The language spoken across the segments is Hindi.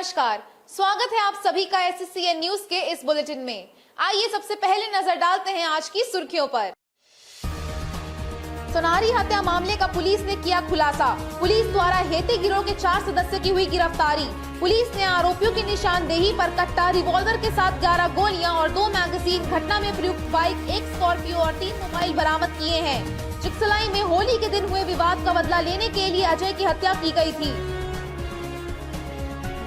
नमस्कार, स्वागत है आप सभी का SSCN न्यूज के इस बुलेटिन में। आइए सबसे पहले नजर डालते हैं आज की सुर्खियों पर। सोनारी हत्या मामले का पुलिस ने किया खुलासा। पुलिस द्वारा हेती गिरोह के 4 सदस्यों की हुई गिरफ्तारी। पुलिस ने आरोपियों की निशानदेही पर कट्टा, रिवॉल्वर के साथ 11 गोलियां और 2 मैगजीन, घटना में प्रयुक्त बाइक, 1 स्कॉर्पियो और 3 मोबाइल बरामद किए हैं। चिकसलाई में होली के दिन हुए विवाद का बदला लेने के लिए अजय की हत्या की गई थी।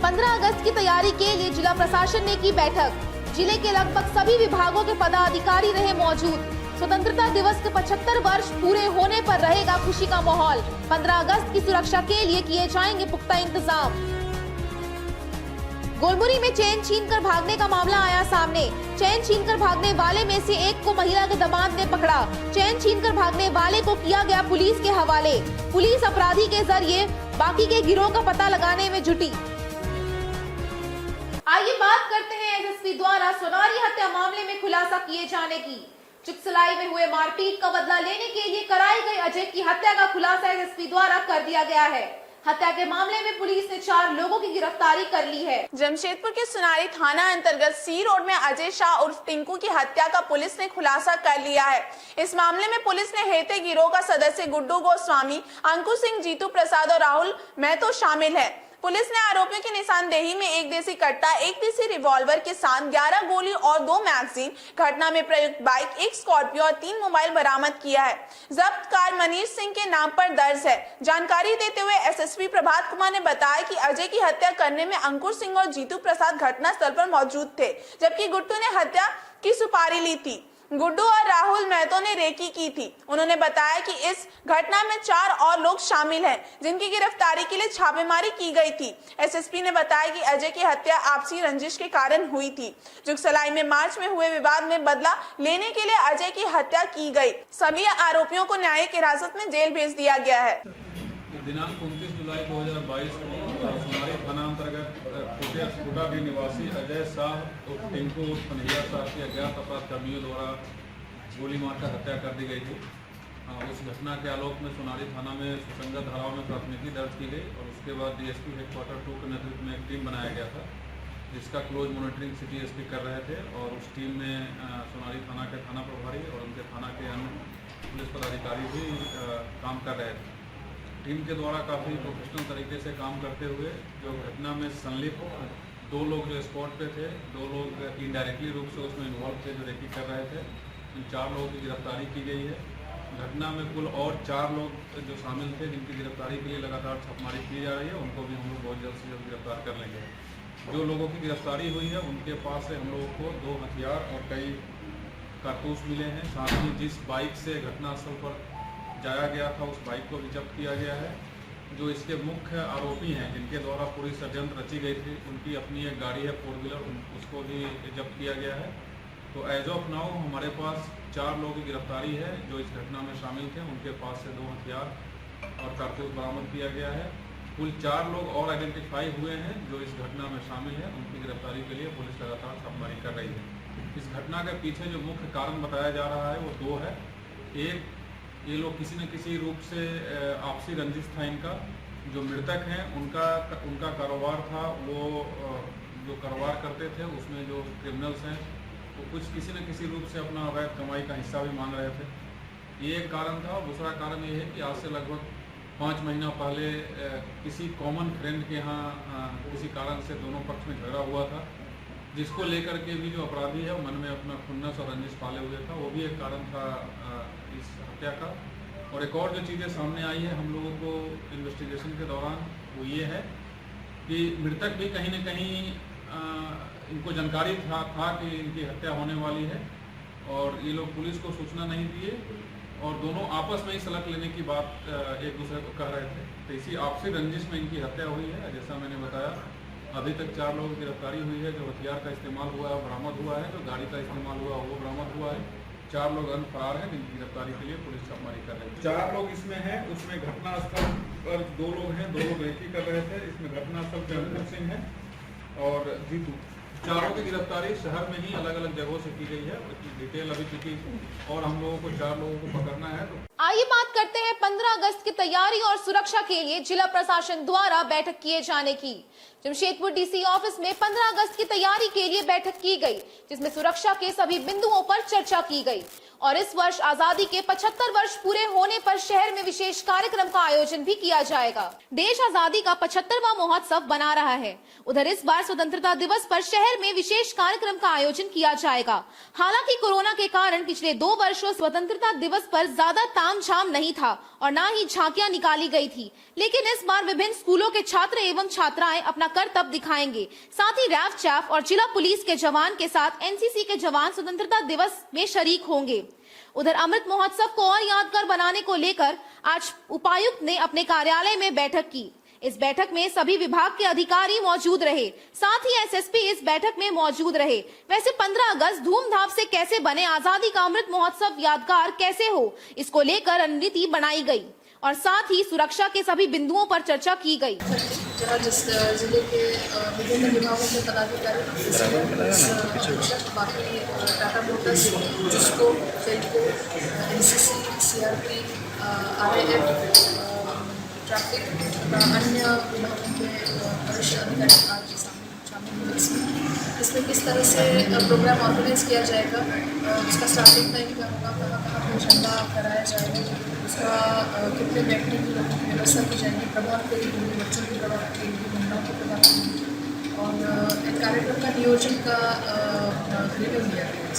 15 अगस्त की तैयारी के लिए जिला प्रशासन ने की बैठक। जिले के लगभग सभी विभागों के पदाधिकारी रहे मौजूद। स्वतंत्रता दिवस के 75 वर्ष पूरे होने पर रहेगा खुशी का माहौल। 15 अगस्त की सुरक्षा के लिए किए जाएंगे पुख्ता इंतजाम। गोलमुरी में चैन छीनकर भागने का मामला आया सामने। चैन छीनकर भागने वाले में से एक को महिला के दामाद ने पकड़ा। चैन छीनकर भागने वाले को किया गया पुलिस के हवाले। पुलिस अपराधी के जरिए बाकी के गिरोह का पता लगाने में जुटी। आइए बात करते हैं एसएसपी द्वारा सोनारी हत्या मामले में खुलासा किए जाने की। चिकसलाई में हुए मारपीट का बदला लेने के लिए कराई गई अजय की हत्या का खुलासा एसएसपी द्वारा कर दिया गया है। हत्या के मामले में पुलिस ने 4 लोगों की गिरफ्तारी कर ली है। जमशेदपुर के सोनारी थाना अंतर्गत सी रोड में अजय शाह उर्फ टिंकू की हत्या का पुलिस ने खुलासा कर लिया है। इस मामले में पुलिस ने हेते गिरोह का सदस्य गुड्डू गोस्वामी, अंकुर सिंह, जीतू प्रसाद और राहुल महतो शामिल है। पुलिस ने आरोपियों की निशानदेही में 1 देसी कट्टा, 1 देसी रिवॉल्वर के साथ 11 गोली और 2 मैगजीन, घटना में प्रयुक्त बाइक, 1 स्कॉर्पियो और 3 मोबाइल बरामद किया है। जब्त कार मनीष सिंह के नाम पर दर्ज है। जानकारी देते हुए एसएसपी प्रभात कुमार ने बताया कि अजय की हत्या करने में अंकुर सिंह और जीतू प्रसाद घटना स्थल पर मौजूद थे, जबकि गुड्डू ने हत्या की सुपारी ली थी। गुड्डू और राहुल महतो ने रेकी की थी। उन्होंने बताया कि इस घटना में 4 और लोग शामिल हैं, जिनकी गिरफ्तारी के लिए छापेमारी की गई थी। एसएसपी ने बताया कि अजय की हत्या आपसी रंजिश के कारण हुई थी। चिकसलाई में मार्च में हुए विवाद में बदला लेने के लिए अजय की हत्या की गई। सभी आरोपियों को न्यायिक हिरासत में जेल भेज दिया गया है। दिनांक 29 जुलाई 2022 को सोनारी थाना अंतर्गत कोटा के निवासी अजय शाह और टिंकू कन्हैया शाह की अज्ञात अपराधकर्मियों द्वारा गोली मारकर हत्या कर दी गई थी। उस घटना के आलोक में सोनारी थाना में सुसंगत धाराओं में प्राथमिकी दर्ज की गई और उसके बाद डीएसपी हेडक्वार्टर 2 के नेतृत्व में एक टीम बनाया गया था, जिसका क्लोज मॉनिटरिंग सिटी एसपी कर रहे थे। और उस टीम में सोनारी थाना के थाना प्रभारी और उनके थाना के अन्य पुलिस पदाधिकारी भी काम कर रहे थे। टीम के द्वारा काफ़ी प्रोफेशनल तरीके से काम करते हुए जो घटना में संलिप्त 2 लोग जो स्पॉट पे थे, 2 लोग इनडायरेक्टली रूप से उसमें इन्वॉल्व थे जो रेकी कर रहे थे, इन 4 लोगों की गिरफ्तारी की गई है। घटना में कुल और 4 लोग जो शामिल थे, जिनकी गिरफ्तारी के लिए लगातार छापेमारी की जा रही है, उनको भी हम लोग बहुत जल्द से जल्द गिरफ्तार कर लेंगे। जो लोगों की गिरफ्तारी हुई है उनके पास से हम लोगों को 2 हथियार और कई कारतूस मिले हैं। साथ ही जिस बाइक से घटनास्थल पर जाया गया था उस बाइक को भी जब्त किया गया है। जो इसके मुख्य आरोपी हैं, जिनके द्वारा पूरी षड्यंत्र रची गई थी, उनकी अपनी एक गाड़ी है 4 व्हीलर, उसको भी जब्त किया गया है। तो एज ऑफ नाउ हमारे पास 4 लोगों की गिरफ्तारी है जो इस घटना में शामिल थे। उनके पास से 2 हथियार और कारतूस बरामद किया गया है। कुल 4 लोग और आइडेंटिफाई हुए हैं जो इस घटना में शामिल है। उनकी गिरफ्तारी के लिए पुलिस लगातार छापेमारी कर रही है। इस घटना के पीछे जो मुख्य कारण बताया जा रहा है वो 2 है। एक, ये लोग किसी न किसी रूप से आपसी रंजिश था इनका। जो मृतक हैं उनका कारोबार था, वो जो कारोबार करते थे उसमें जो क्रिमिनल्स हैं वो कुछ किसी न किसी रूप से अपना अवैध कमाई का हिस्सा भी मांग रहे थे। ये एक कारण था। दूसरा कारण ये है कि आज से लगभग 5 महीना पहले किसी कॉमन फ्रेंड के यहाँ किसी कारण से दोनों पक्ष में झगड़ा हुआ था, जिसको लेकर के भी जो अपराधी है मन में अपना खुन्नस और रंजिश पाले हुए था। वो भी एक कारण था इस हत्या का। और एक और जो चीज़ें सामने आई है हम लोगों को इन्वेस्टिगेशन के दौरान, वो ये है कि मृतक भी कहीं न कहीं इनको जानकारी था कि इनकी हत्या होने वाली है और ये लोग पुलिस को सूचना नहीं दिए और दोनों आपस में ही सलट लेने की बात एक दूसरे को कह रहे थे। तो इसी आपसी रंजिश में इनकी हत्या हुई है। जैसा मैंने बताया, अभी तक 4 लोगों की गिरफ्तारी हुई है। जो हथियार का इस्तेमाल हुआ है बरामद हुआ है, जो गाड़ी का इस्तेमाल हुआ वो बरामद हुआ है। 4 लोग अन्य फरार हैं जिनकी गिरफ्तारी के लिए पुलिस छापेमारी कर रही है। 4 लोग इसमें हैं। उसमें घटनास्थल पर 2 लोग हैं, 2 लोग रेकी कर रहे थे। इसमें घटनास्थल पे अंकुर सिंह है और जीतू चारों की गिरफ्तारी शहर में ही अलग अलग जगहों से की गई है। डिटेल अभी चूंकि और हम लोगों को 4 लोगों को पकड़ना है। तो आइए बात करते हैं 15 अगस्त की तैयारी और सुरक्षा के लिए जिला प्रशासन द्वारा बैठक किए जाने की। जमशेदपुर डीसी ऑफिस में 15 अगस्त की तैयारी के लिए बैठक की गई, जिसमें सुरक्षा के सभी बिंदुओं पर चर्चा की गई और इस वर्ष आजादी के 75 वर्ष पूरे होने पर शहर में विशेष कार्यक्रम का आयोजन भी किया जाएगा। देश आजादी का 75वां महोत्सव बना रहा है। उधर इस बार स्वतंत्रता दिवस पर शहर में विशेष कार्यक्रम का आयोजन किया जाएगा। हालांकि कोरोना के कारण पिछले 2 वर्षों स्वतंत्रता दिवस पर ज्यादा तामझाम नहीं था और न ही झांकियां निकाली गई थी, लेकिन इस बार विभिन्न स्कूलों के छात्र एवं छात्राएं अपना करतब दिखाएंगे। साथ ही रैफ चैफ और जिला पुलिस के जवान के साथ एनसीसी के जवान स्वतंत्रता दिवस में शरीक होंगे। उधर अमृत महोत्सव को और यादगार बनाने को लेकर आज उपायुक्त ने अपने कार्यालय में बैठक की। इस बैठक में सभी विभाग के अधिकारी मौजूद रहे, साथ ही एसएसपी इस बैठक में मौजूद रहे। वैसे 15 अगस्त धूमधाम से कैसे बने, आजादी का अमृत महोत्सव यादगार कैसे हो, इसको लेकर रणनीति बनाई गई और साथ ही सुरक्षा के सभी बिंदुओं पर चर्चा की गई। जिस जिले के विभिन्न विभागों के पदाधिकारी, बाकी टाटा मोटर्स, जिसको SELCO, NCC, CRP, RAF, traffic, अन्य विभागों के वरिष्ठ अधिकारी आज शामिल हुए। इसमें किस तरह से प्रोग्राम ऑर्गेनाइज किया जाएगा, उसका स्टार्टिंग टाइम क्या होगा, कहाँ पे झंडा फहराया जाएगा, उसका कितने व्यक्ति की व्यवस्था की जाएगी, प्रभाव के लिए बच्चों की प्रभाव के लिए, महिलाओं की प्रभाव के लिए, और एक कार्यक्रम का नियोजन का रिव्यू लिया गया।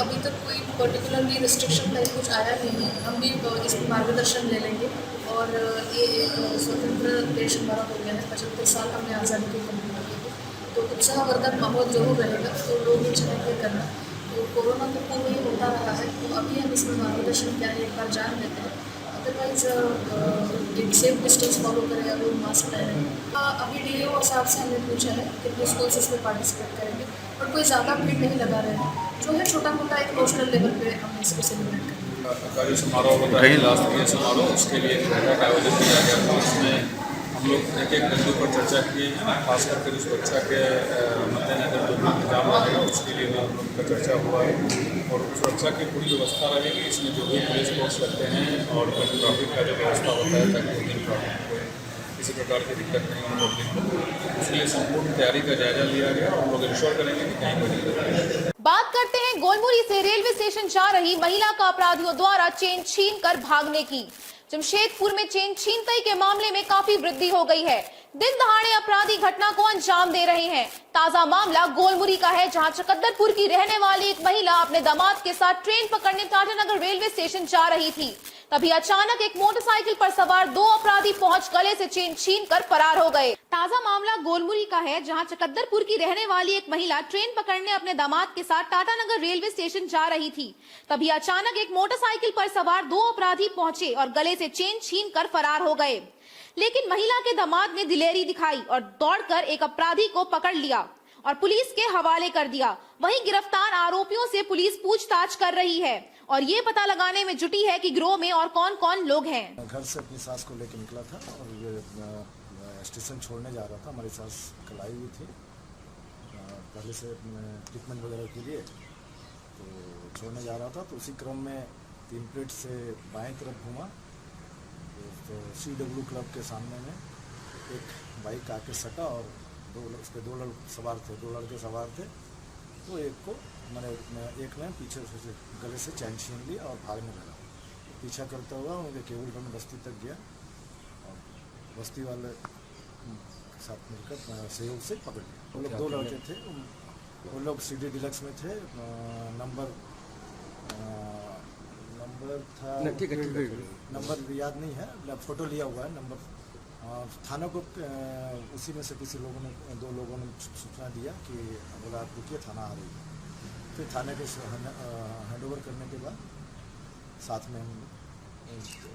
अभी तक कोई पर्टिकुलरली रिस्ट्रिक्शन टाइप कुछ आया नहीं है। हम भी इसमें मार्गदर्शन ले लेंगे और ये एक स्वतंत्र देश हमारा हो गया है। 75 साल हमने आज़ादी की कंप्लीट की है, तो उत्साहवर्धक माहौल जरूर रहेगा, तो लोग ये चाहेंगे करना। तो कोरोना तो पूर्व ही होता रहा है, तो अभी हम इसमें मार्गदर्शन क्या है एक बार जान लेते हैं। अदरवाइज एक सेफ डिस्टेंस फॉलो करें, लोग मास्क पहनें। अभी डीओ साहब से हमने पूछा है कितने स्कूल्स इसमें पार्टिसिपेट करेंगे, और कोई ज़्यादा भीड़ नहीं लगा रहे हैं। जो है छोटा मोटा एक नेशनल लेवल पे हम इसको सेलिब्रेट करेंगे। सरकारी समारोह होता है, राष्ट्रीय समारोह, उसके लिए एक बैठक का आयोजन किया गया था। इसमें हम लोग एक एक बिंदु पर चर्चा की, खास करके सुरक्षा के मद्देनजर जो इंतजाम रहेगा उसके लिए भी हम लोग का चर्चा हुआ और सुरक्षा की पूरी व्यवस्था रहेगी। इसमें जो भी पुलिस फोर्स लगते हैं और ट्रैफिक का जो व्यवस्था होता है ताकि दिन ट्रैफिक को किसी प्रकार की दिक्कत नहीं हो पब्लिक को, उसके लिए संपूर्ण तैयारी का जायजा लिया गया और हम लोग इंश्योर करेंगे कि कहीं कोई दिक्कत नहीं। बात करते हैं गोलमुरी से रेलवे स्टेशन जा रही महिला का अपराधियों द्वारा चेन छीन कर भागने की। जमशेदपुर में चेन छीनताई के मामले में काफी वृद्धि हो गई है। दिन दहाड़े अपराधी घटना को अंजाम दे रहे हैं। ताजा मामला गोलमुरी का है, जहां चकद्दरपुर की रहने वाली एक महिला अपने दामाद के साथ ट्रेन पकड़ने टाटानगर रेलवे स्टेशन जा रही थी। तभी अचानक एक मोटरसाइकिल पर सवार 2 अपराधी पहुंच गले से चेन छीन कर फरार हो गए। ताजा मामला गोलमुरी का है, जहां चकद्दरपुर की रहने वाली एक महिला ट्रेन पकड़ने अपने दामाद के साथ टाटानगर रेलवे स्टेशन जा रही थी। तभी अचानक एक मोटरसाइकिल पर सवार 2 अपराधी पहुंचे और गले से चेन छीन कर फरार हो गए। लेकिन महिला के दामाद ने दिलेरी दिखाई और दौड़कर एक अपराधी को पकड़ लिया और पुलिस के हवाले कर दिया। वहीं गिरफ्तार आरोपियों से पुलिस पूछताछ कर रही है और ये पता लगाने में जुटी है कि गिरोह में और कौन कौन लोग हैं। घर से अपनी सास को लेकर निकला था और ये स्टेशन छोड़ने जा रहा था। हमारी सास कल आई हुई थी पहले से ट्रीटमेंट वगैरह के लिए, तो छोड़ने जा रहा था। तो उसी क्रम में 3 प्लेट से बाएं तरफ घूमा तो CW क्लब के सामने में एक बाइक आके सटा और उस पर 2 लड़के सवार थे। तो एक को एक ने पीछे से गले से चैन छीन लिया और भागने लगा। पीछा करता हुआ उनके केबल टन बस्ती तक गया और बस्ती वाले के साथ मिलकर सहयोग से पकड़ लिया। वो लोग 2 लड़के थे, वो लोग CD डिलक्स में थे। नंबर था, नंबर याद नहीं है, फोटो लिया हुआ है नंबर। थाना को उसी में से किसी लोगों ने 2 लोगों ने सूचना दिया कि बोला आप रुकिए, थाना आ रही है। फिर थाने के हैंडओवर करने के बाद साथ में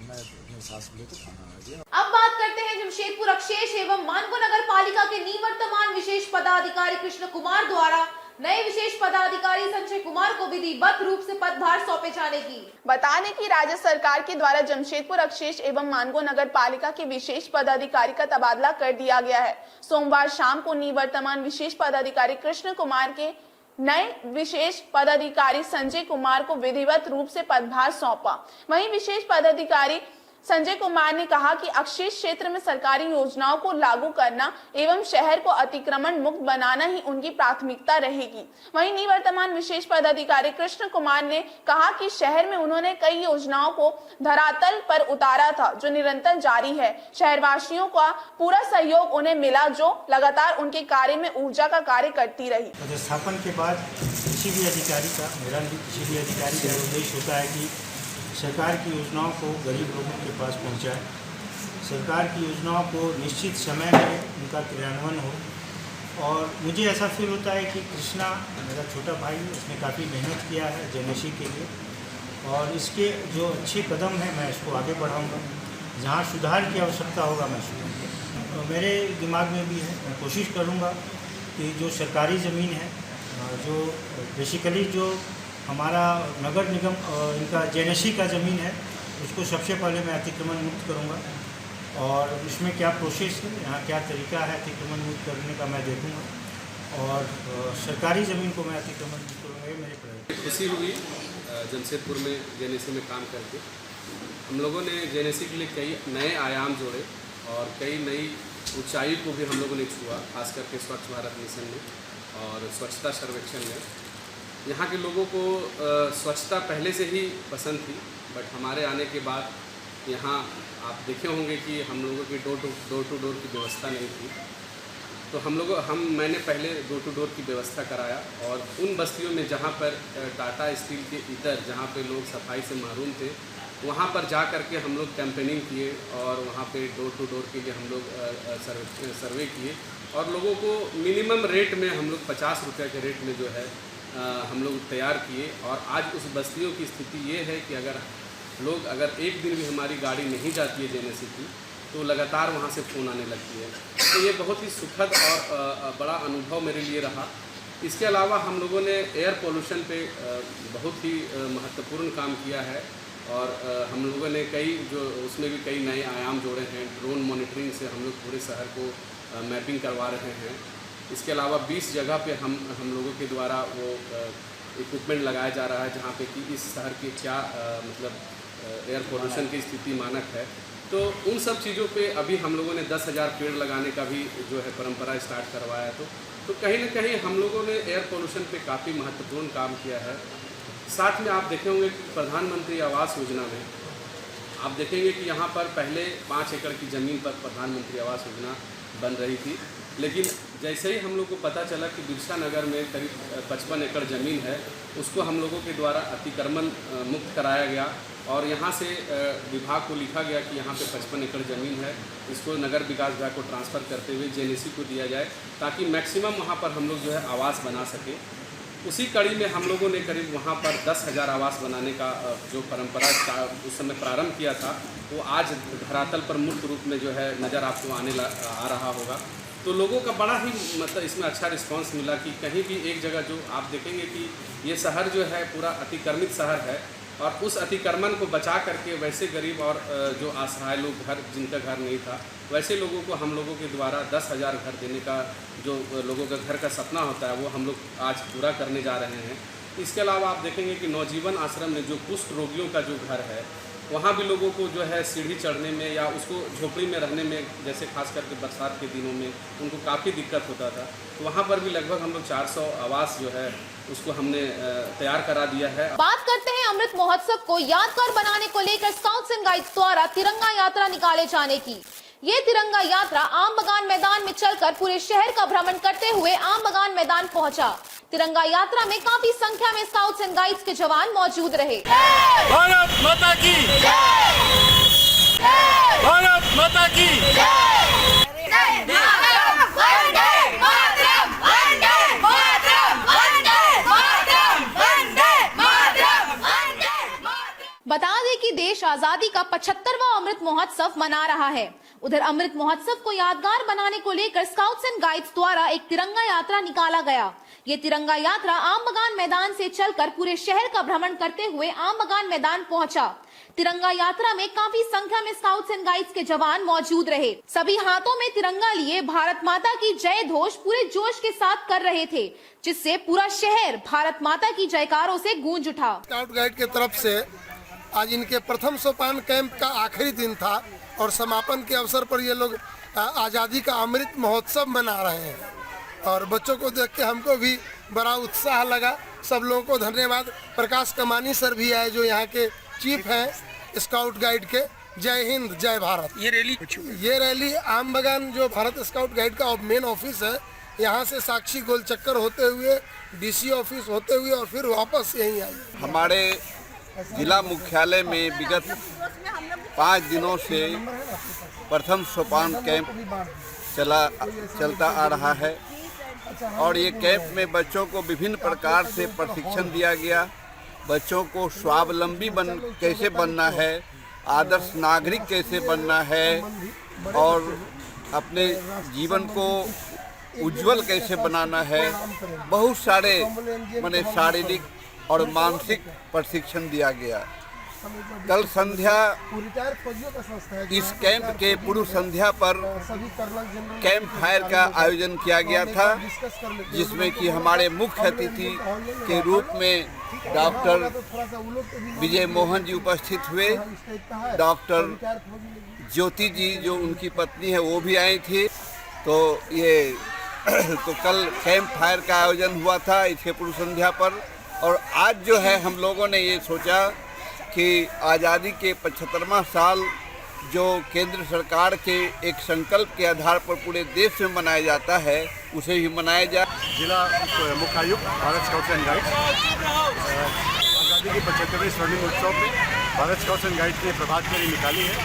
मैं अपने सास को लेकर थाना आ गया। अब बात करते हैं जमशेदपुर अक्षेश एवं मानको नगर पालिका के निवर्तमान विशेष पदाधिकारी कृष्ण कुमार द्वारा नए विशेष पदाधिकारी संजय कुमार को विधिवत रूप से पदभार सौंपे जाने की। बता दें कि राज्य सरकार के द्वारा जमशेदपुर अवशेष एवं मानगो नगर पालिका के विशेष पदाधिकारी का तबादला कर दिया गया है। सोमवार शाम को निवर्तमान विशेष पदाधिकारी कृष्ण कुमार के नए विशेष पदाधिकारी संजय कुमार को विधिवत रूप से पदभार सौंपा। वहीं विशेष पदाधिकारी संजय कुमार ने कहा कि अवशेष क्षेत्र में सरकारी योजनाओं को लागू करना एवं शहर को अतिक्रमण मुक्त बनाना ही उनकी प्राथमिकता रहेगी। वहीं निवर्तमान विशेष पदाधिकारी कृष्ण कुमार ने कहा कि शहर में उन्होंने कई योजनाओं को धरातल पर उतारा था जो निरंतर जारी है। शहरवासियों का पूरा सहयोग उन्हें मिला जो लगातार उनके कार्य में ऊर्जा का कार्य करती रही। पदस्थापन के बाद किसी भी अधिकारी का, मेरा भी किसी भी अधिकारी का उद्देश्य होता है कि सरकार की योजनाओं को गरीब लोगों के पास पहुंचाए, सरकार की योजनाओं को निश्चित समय में उनका क्रियान्वयन हो। और मुझे ऐसा फील होता है कि कृष्णा मेरा छोटा भाई है, उसने काफ़ी मेहनत किया है जेएनएससी के लिए और इसके जो अच्छे कदम हैं मैं इसको आगे बढ़ाऊंगा। जहां सुधार की आवश्यकता होगा मैं सुधारूंगा। तो मेरे दिमाग में भी है, मैं कोशिश करूँगा कि जो सरकारी ज़मीन है, जो बेसिकली जो हमारा नगर निगम इनका जेएनएससी का ज़मीन है, उसको सबसे पहले मैं अतिक्रमण मुक्त करूंगा और इसमें क्या प्रोसेस है, यहाँ क्या तरीका है अतिक्रमण मुक्त करने का मैं देखूंगा और सरकारी ज़मीन को मैं अतिक्रमण मुक्त करूँगा। ये मेरे प्रयास। खुशी हुई जमशेदपुर में जेएनएससी में काम करके। हम लोगों ने जेएनएससी के लिए कई नए आयाम जोड़े और कई नई ऊंचाई को भी हम लोगों ने छुआ, खास करके स्वच्छ भारत मिशन में और स्वच्छता सर्वेक्षण में। यहाँ के लोगों को स्वच्छता पहले से ही पसंद थी, बट हमारे आने के बाद यहाँ आप देखे होंगे कि हम लोगों की डोर टू डोर की व्यवस्था नहीं थी। तो मैंने पहले डोर टू डोर की व्यवस्था कराया और उन बस्तियों में जहाँ पर टाटा स्टील के इतर जहाँ पे लोग सफाई से महरूम थे, वहाँ पर जा कर के हम लोग कैंपेनिंग किए और वहाँ पे डोर टू डोर के लिए हम लोग सर्वे किए और लोगों को मिनिमम रेट में हम लोग 50 रुपये के रेट में जो है हम लोग तैयार किए। और आज उस बस्तियों की स्थिति ये है कि अगर एक दिन भी हमारी गाड़ी नहीं जाती है जेएनएससी की तो लगातार वहाँ से फ़ोन आने लगती है। तो ये बहुत ही सुखद और बड़ा अनुभव मेरे लिए रहा। इसके अलावा हम लोगों ने एयर पोल्यूशन पे बहुत ही महत्वपूर्ण काम किया है और हम लोगों ने उसमें भी कई नए आयाम जोड़े हैं। ड्रोन मॉनिटरिंग से हम लोग पूरे शहर को मैपिंग करवा रहे हैं। इसके अलावा 20 जगह पे हम लोगों के द्वारा वो इक्विपमेंट लगाया जा रहा है जहाँ पे कि इस शहर के क्या एयर पोल्यूशन की स्थिति मानक है। तो उन सब चीज़ों पे अभी हम लोगों ने 10,000 पेड़ लगाने का भी जो है परंपरा स्टार्ट करवाया। तो कहीं ना कहीं हम लोगों ने एयर पोल्यूशन पे काफ़ी महत्वपूर्ण काम किया है। साथ में आप देखे होंगे कि प्रधानमंत्री आवास योजना में आप देखेंगे कि यहाँ पर पहले 5 एकड़ की ज़मीन पर प्रधानमंत्री आवास योजना बन रही थी, लेकिन जैसे ही हम लोग को पता चला कि बिरसा नगर में करीब 55 एकड़ ज़मीन है, उसको हम लोगों के द्वारा अतिक्रमण मुक्त कराया गया और यहाँ से विभाग को लिखा गया कि यहाँ पे 55 एकड़ ज़मीन है, इसको नगर विकास विभाग को ट्रांसफ़र करते हुए जेएनएससी को दिया जाए ताकि मैक्सिमम वहाँ पर हम लोग जो है आवास बना सकें। उसी कड़ी में हम लोगों ने करीब वहाँ पर 10,000 आवास बनाने का जो परंपरा उस समय प्रारंभ किया था, वो आज धरातल पर मूर्त रूप में जो है नज़र आपको आ रहा होगा। तो लोगों का बड़ा ही मतलब इसमें अच्छा रिस्पांस मिला कि कहीं भी एक जगह जो आप देखेंगे कि ये शहर जो है पूरा अतिक्रमित शहर है और उस अतिक्रमण को बचा करके वैसे गरीब और जो असहाय लोग जिनका घर नहीं था, वैसे लोगों को हम लोगों के द्वारा 10,000 घर देने का जो लोगों का घर का सपना होता है वो हम लोग आज पूरा करने जा रहे हैं। इसके अलावा आप देखेंगे कि नवजीवन आश्रम में जो कुष्ठ रोगियों का जो घर है, वहाँ भी लोगों को जो है सीढ़ी चढ़ने में या उसको झोपड़ी में रहने में, जैसे खास करके बरसात के दिनों में उनको काफ़ी दिक्कत होता था, तो वहाँ पर भी लगभग हम लोग 400 आवास जो है उसको हमने तैयार करा दिया है। बात करते हैं अमृत महोत्सव को यादगार बनाने को लेकर स्काउट्स एंड गाइड्स द्वारा तिरंगा यात्रा निकाले जाने की। ये तिरंगा यात्रा आम बगान मैदान में चलकर पूरे शहर का भ्रमण करते हुए आम बगान मैदान पहुंचा। तिरंगा यात्रा में काफी संख्या में स्काउट्स एंड गाइड्स के जवान मौजूद रहे। भारत माता की जय! भारत माता की जय! बता दें कि देश आजादी का 75वां अमृत महोत्सव मना रहा है। उधर अमृत महोत्सव को यादगार बनाने को लेकर स्काउट्स एंड गाइड्स द्वारा एक तिरंगा यात्रा निकाला गया। ये तिरंगा यात्रा आम बगान मैदान से चलकर पूरे शहर का भ्रमण करते हुए आम बगान मैदान पहुंचा। तिरंगा यात्रा में काफी संख्या में स्काउट्स एंड गाइड्स के जवान मौजूद रहे। सभी हाथों में तिरंगा लिए भारत माता की जय घोष पूरे जोश के साथ कर रहे थे, जिससे पूरा शहर भारत माता की जयकारों से गूंज उठा। स्काउट गाइड के तरफ से आज इनके प्रथम सोपान कैंप का आखिरी दिन था और समापन के अवसर पर ये लोग आज़ादी का अमृत महोत्सव मना रहे हैं और बच्चों को देख के हमको भी बड़ा उत्साह लगा। सब लोगों को धन्यवाद। प्रकाश कमानी सर भी आए जो यहाँ के चीफ हैं स्काउट गाइड के। जय हिंद, जय भारत। ये रैली आम बगान जो भारत स्काउट गाइड का मेन ऑफिस है, यहाँ से साक्षी गोल चक्कर होते हुए डीसी ऑफिस होते हुए और फिर वापस यहीं आई। हमारे जिला मुख्यालय में विगत 5 दिनों से प्रथम सोपान कैंप चलता आ रहा है और ये कैंप में बच्चों को विभिन्न प्रकार से प्रशिक्षण दिया गया। बच्चों को स्वावलंबी कैसे बनना है, आदर्श नागरिक कैसे बनना है और अपने जीवन को उज्जवल कैसे बनाना है। बहुत सारे माने शारीरिक और मानसिक प्रशिक्षण दिया गया। कल संध्या इस कैंप के पूर्व संध्या पर कैंप फायर का आयोजन किया गया था, जिसमें कि हमारे मुख्य अतिथि के रूप में डॉक्टर विजय मोहन जी उपस्थित हुए। डॉक्टर ज्योति जी जो उनकी पत्नी है वो भी आई थी। तो कल कैंप फायर का आयोजन हुआ था इसके पूर्व संध्या पर। और आज जो है हम लोगों ने ये सोचा कि आज़ादी के 75वां साल जो केंद्र सरकार के एक संकल्प के आधार पर पूरे देश में मनाया जाता है, उसे भी मनाया जाए। जिला मुख्यायुक्त भारत स्काउट्स एंड गाइड्स आज़ादी के 75वें स्वर्णिम उत्सव में भारत स्काउट्स एंड गाइड्स ने प्रभात फेरी निकाली है।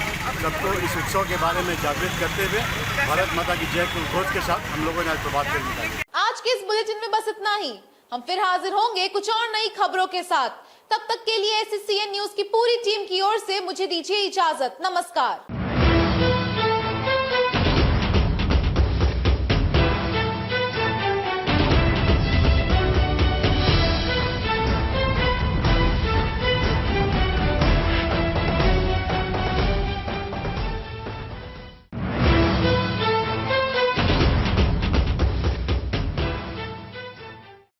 सबको इस उत्सव के बारे में जागृत करते हुए भारत माता की जय के घोष के साथ हम लोगों ने आज प्रभात फेरी निकाली। आज के इस बुलेटिन में बस इतना ही। हम फिर हाजिर होंगे कुछ और नई खबरों के साथ। तब तक के लिए SCN न्यूज की पूरी टीम की ओर से मुझे दीजिए इजाजत। नमस्कार।